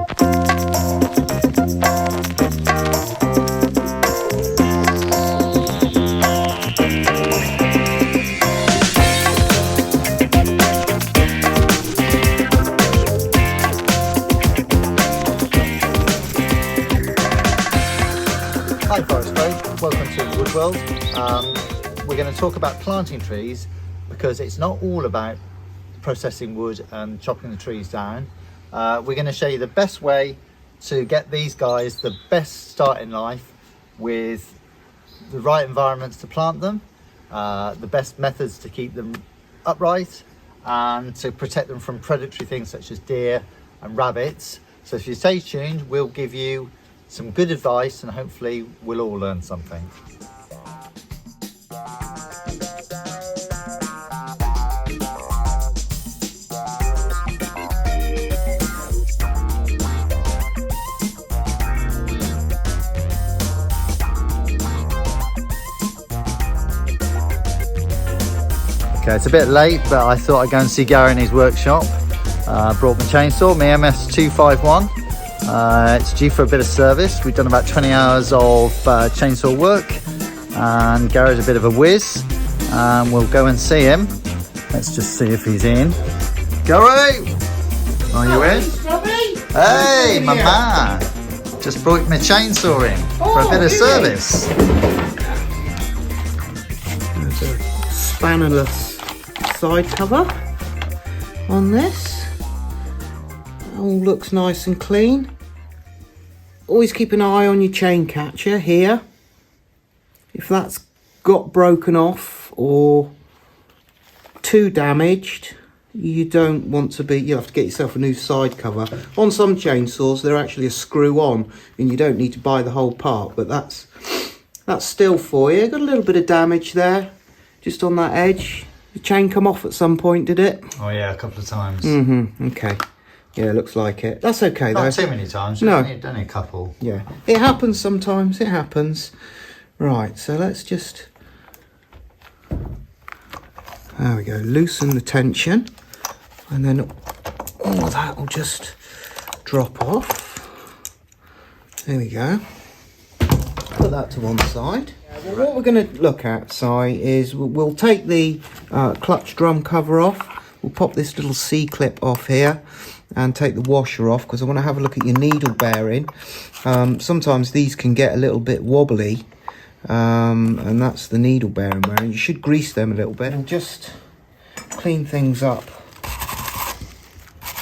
Hi Forest Folk, welcome to Woodworld. We're going to talk about planting trees because it's not all about processing wood and chopping the trees down. We're going to show you the best way to get these guys the best start in life with the right environments to plant them, the best methods to keep them upright and to protect them from predatory things such as deer and rabbits. So if you stay tuned, we'll give you some good advice and hopefully we'll all learn something. Okay, it's a bit late, but I thought I'd go and see Gary in his workshop. Brought my chainsaw, my MS 251. It's due for a bit of service. We've done about 20 hours of chainsaw work and Gary's a bit of a whiz and we'll go and see him. Let's just see if he's in. Gary! Are you in? Hey, my man! Just brought my chainsaw in for a bit of service. There's a spannerless side cover on this. All looks nice and clean. Always keep an eye on your chain catcher here. If that's got broken off or too damaged, you don't want to be, you'll have to get yourself a new side cover. On some chainsaws they're actually a screw on and you don't need to buy the whole part, but that's Stihl for you. Got a little bit of damage there just on that edge. The chain come off at some point, did it? Oh yeah, a couple of times. Okay. Yeah, looks like it. That's okay though. Not too many times, no. Only a couple. Yeah, it happens sometimes, it happens. Right, so let's just, there we go, loosen the tension and then all of that will just drop off. There we go. Put that to one side. Well, what we're going to look at, Si, is we'll take the clutch drum cover off. We'll pop this little C-clip off here and take the washer off because I want to have a look at your needle bearing. Sometimes these can get a little bit wobbly and that's the needle bearing wearing. You should grease them a little bit and just clean things up.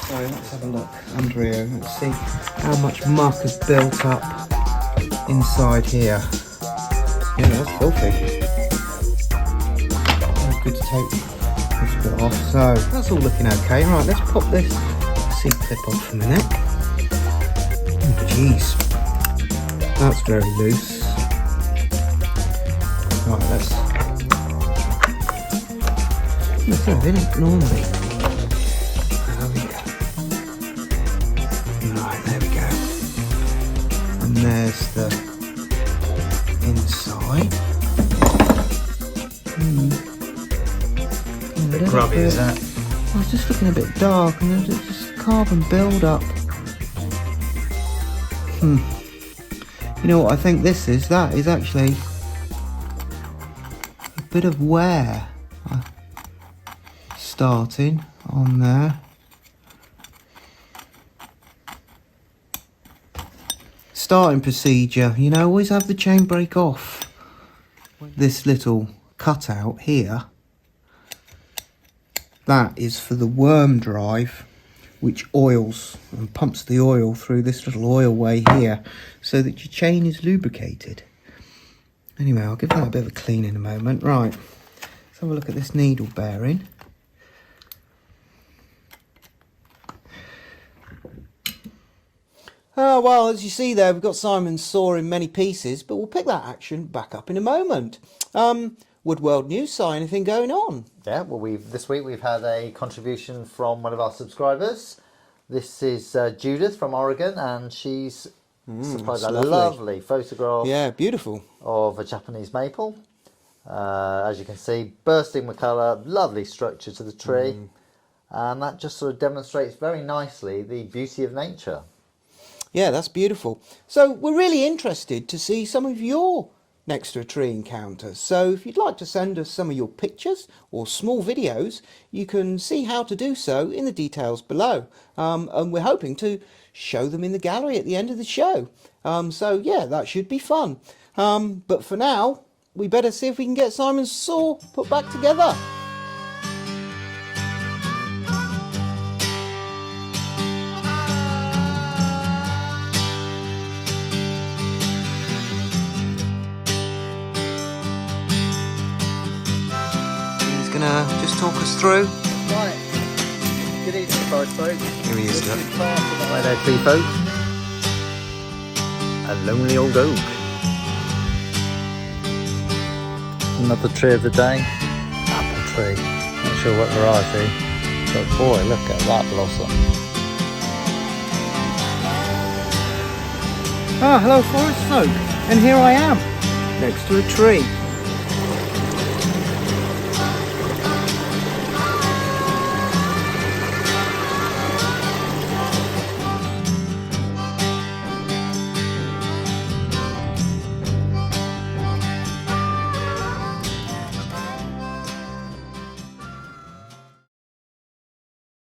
So let's have a look under here. Let's see how much muck has built up inside here. Yeah, that's filthy. It's good to take this bit off. So that's all looking okay. Right, let's pop this C-clip off a minute. Oh, jeez, that's very loose. Right, let's have it normally. There we go. Right, there we go. And there's the inside. A bit grubby, is that? I was just looking a bit dark and there's just carbon build up. You know what I think this is? That is actually a bit of wear starting on there. Starting procedure, you know, always have the chain brake off. This little cutout here, that is for the worm drive, which oils and pumps the oil through this little oil way here so that your chain is lubricated. Anyway, I'll give that a bit of a clean in a moment. Right, let's have a look at this needle bearing. Well, as you see there, we've got Simon's saw in many pieces, but we'll pick that action back up in a moment. Woodworld News, Si, anything going on? Yeah, well, this week we've had a contribution from one of our subscribers. This is Judith from Oregon, and she's supplied a lovely photograph. Yeah, beautiful. Of a Japanese maple. As you can see, bursting with colour, lovely structure to the tree, and that just sort of demonstrates very nicely the beauty of nature. Yeah, that's beautiful. So we're really interested to see some of your next to a tree encounters. So if you'd like to send us some of your pictures or small videos, you can see how to do so in the details below. And we're hoping to show them in the gallery at the end of the show. So yeah, that should be fun. But for now, we better see if we can get Simon's saw put back together. He's gonna just talk us through. Right. Good evening, forest folk. Here he is, look. Hi there, tree folk. A lonely old oak. Another tree of the day. Apple tree. Not sure what variety, but boy, look at that blossom. Ah, hello forest folk, and here I am, next to a tree.